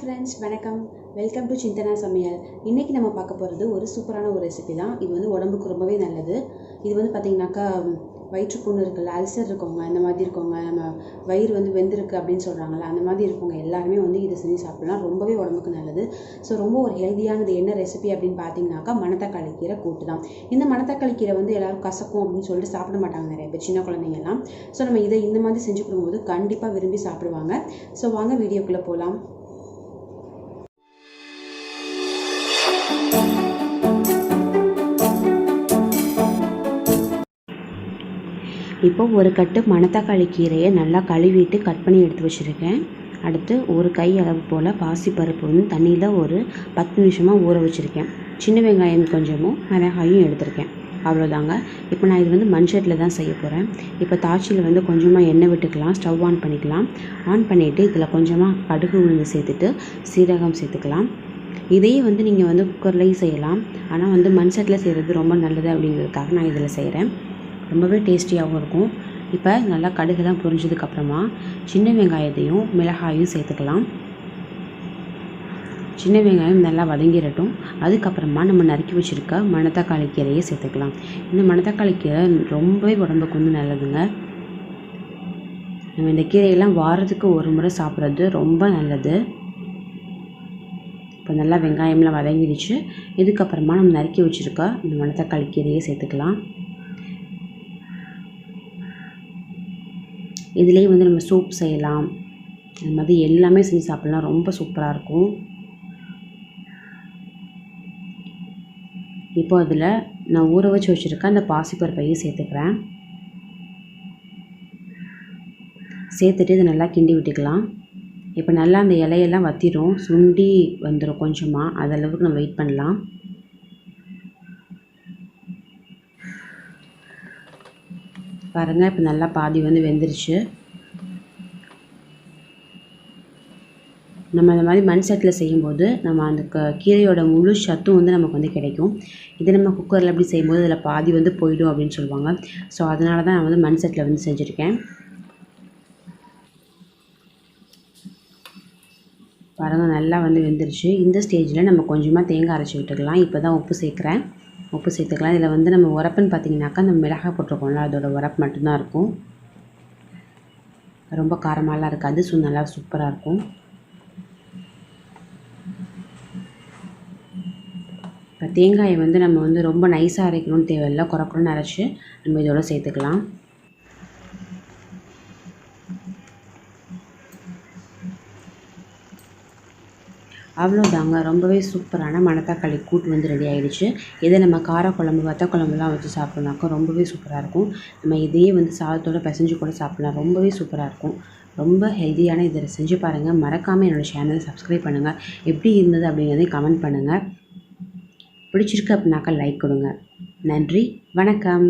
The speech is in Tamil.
ஃப்ரெண்ட்ஸ், வணக்கம். வெல்கம் டு சிந்தனா சமையல். இன்றைக்கி நம்ம பார்க்க போகிறது ஒரு சூப்பரான ஒரு ரெசிபி தான். இது வந்து உடம்புக்கு ரொம்பவே நல்லது. இது வந்து பார்த்திங்கனாக்கா வயிற்றுப்புண்ணு இருக்குல்ல, அல்சர் இருக்கவங்க, இந்த மாதிரி இருக்கவங்க, நம்ம வயிறு வந்து வெந்திருக்கு அப்படின்னு சொல்கிறாங்கல்ல, அந்த மாதிரி இருக்கவங்க எல்லாருமே வந்து இதை செஞ்சு சாப்பிடலாம். ரொம்பவே உடம்புக்கு நல்லது. ஸோ ரொம்ப ஒரு ஹெல்த்தியானது. என்ன ரெசிபி அப்படின்னு பார்த்தீங்கன்னாக்கா மணத்தக்காளி கீரை கூட்டு தான். இந்த மணத்தக்காளி கீரை வந்து எல்லோரும் கசக்கும் அப்படின்னு சொல்லிட்டு சாப்பிட மாட்டாங்க நிறைய பேர், சின்ன குழந்தைங்கலாம். ஸோ நம்ம இதை இந்த மாதிரி செஞ்சு கொடுக்கும்போது கண்டிப்பாக விரும்பி சாப்பிடுவாங்க. ஸோ வாங்க வீடியோக்குள்ளே போகலாம். இப்போ ஒரு கட்டு மணத்தக்காளி கீரையை நல்லா கழுவிட்டு கட் பண்ணி எடுத்து வச்சுருக்கேன். அடுத்து ஒரு கை அளவு போல் பாசிப்பருப்பு வந்து தண்ணியில் ஒரு 10 நிமிஷமாக ஊற வச்சுருக்கேன். சின்ன வெங்காயம் கொஞ்சமும் மிளகாயும் எடுத்திருக்கேன். அவ்வளோதாங்க. இப்போ நான் இது வந்து மண்சட்டியில் தான் செய்ய போகிறேன். இப்போ தாச்சியில் வந்து கொஞ்சமாக எண்ணெய் விட்டுக்கலாம். ஸ்டவ் ஆன் பண்ணிக்கலாம். ஆன் பண்ணிவிட்டு இதில் கொஞ்சமாக கடுகு உளுந்து சேர்த்துட்டு சீரகம் சேர்த்துக்கலாம். இதையும் வந்து நீங்கள் வந்து குக்கர்லேயும் செய்யலாம். ஆனால் வந்து மண்சட்டியில் செய்கிறது ரொம்ப நல்லது அப்படிங்கிறதுக்காக நான் இதில் செய்கிறேன். ரொம்பவே டேஸ்டியாகவும் இருக்கும். இப்போ நல்லா கடுகுலாம் பொரிஞ்சதுக்கப்புறமா சின்ன வெங்காயத்தையும் மிளகாயும் சேர்த்துக்கலாம். சின்ன வெங்காயம் நல்லா வதங்கிடட்டும். அதுக்கப்புறமா நம்ம நறுக்கி வச்சுருக்க மணத்தக்காளி கீரையை சேர்த்துக்கலாம். இந்த மணத்தக்காளி கீரை ரொம்பவே உடம்புக்கு வந்து நல்லதுங்க. நம்ம இந்த கீரையெல்லாம் வாரத்துக்கு ஒரு முறை சாப்பிட்றது ரொம்ப நல்லது. இப்போ நல்லா வெங்காயம்லாம் வதங்கிடுச்சு. இதுக்கப்புறமா நம்ம நறுக்கி வச்சுருக்க இந்த மணத்தக்காளி கீரையை சேர்த்துக்கலாம். இதுலேயே வந்து நம்ம சூப் செய்யலாம். அது மாதிரி எல்லாமே செஞ்சு சாப்பிட்லாம். ரொம்ப சூப்பராக இருக்கும். இப்போ அதில் நான் ஊற வச்சு வச்சுருக்க அந்த பாசிப்பருப்பையும் சேர்த்துக்கிறேன். சேர்த்துட்டு இதை நல்லா கிண்டி விட்டுக்கலாம். இப்போ நல்லா அந்த இலையெல்லாம் வற்றிடும், சுண்டி வந்துடும் கொஞ்சமாக. அதளவுக்கு நம்ம வெயிட் பண்ணலாம். பாருங்கள், இப்போ நல்லா பாதி வந்து வெந்துருச்சு. நம்ம இந்த மாதிரி மண் சட்டியில் செய்யும்போது நம்ம அந்த கீரையோட முழு சத்தும் வந்து நமக்கு வந்து கிடைக்கும். இதை நம்ம குக்கரில் எப்படி செய்யும்போது அதில் பாதி வந்து போயிடும் அப்படின்னு சொல்லுவாங்க. ஸோ அதனால தான் நான் வந்து மண் சட்டியில் வந்து செஞ்சுருக்கேன். பாருங்கள், நல்லா வந்து வெந்துருச்சு. இந்த ஸ்டேஜில் நம்ம கொஞ்சமாக தேங்காய் அரைச்சி விட்டுக்கலாம். இப்போ தான் உப்பு சேர்க்குறேன். உப்பு சேர்த்துக்கலாம். இதில் வந்து நம்ம உரப்புன்னு பார்த்திங்கனாக்கா அந்த மிளகாய் போட்டிருக்கோம்ல, அதோட உரப்பு மட்டும்தான் இருக்கும். ரொம்ப காரமாலாம் இருக்காது. ஸோ நல்லா சூப்பராக இருக்கும். இப்போ தேங்காயை வந்து நம்ம வந்து ரொம்ப நைஸாக அரைக்கணும்னு தேவையில்லை. குறக்குறன்னு அரைச்சி நம்ம இதோட சேர்த்துக்கலாம். அவ்வளோதாங்க. ரொம்பவே சூப்பரான மணத்தக்காளி கூட்டு வந்து ரெடி ஆகிடுச்சு. இதை நம்ம காரக்குழம்பு, வத்த குழம்புலாம் வச்சு சாப்பிட்றோம்னாக்கா ரொம்பவே சூப்பராக இருக்கும். நம்ம இதையே வந்து சாதத்தோடு பிசைஞ்சு கூட சாப்பிட்லாம். ரொம்பவே சூப்பராக இருக்கும். ரொம்ப ஹெல்த்தியான இதை செஞ்சு பாருங்கள். மறக்காமல் என்னோடய சேனலை சப்ஸ்கிரைப் பண்ணுங்கள். எப்படி இருந்தது அப்படிங்கிறதையும் கமெண்ட் பண்ணுங்கள். பிடிச்சிருக்கு அப்படின்னாக்கா லைக் கொடுங்க. நன்றி, வணக்கம்.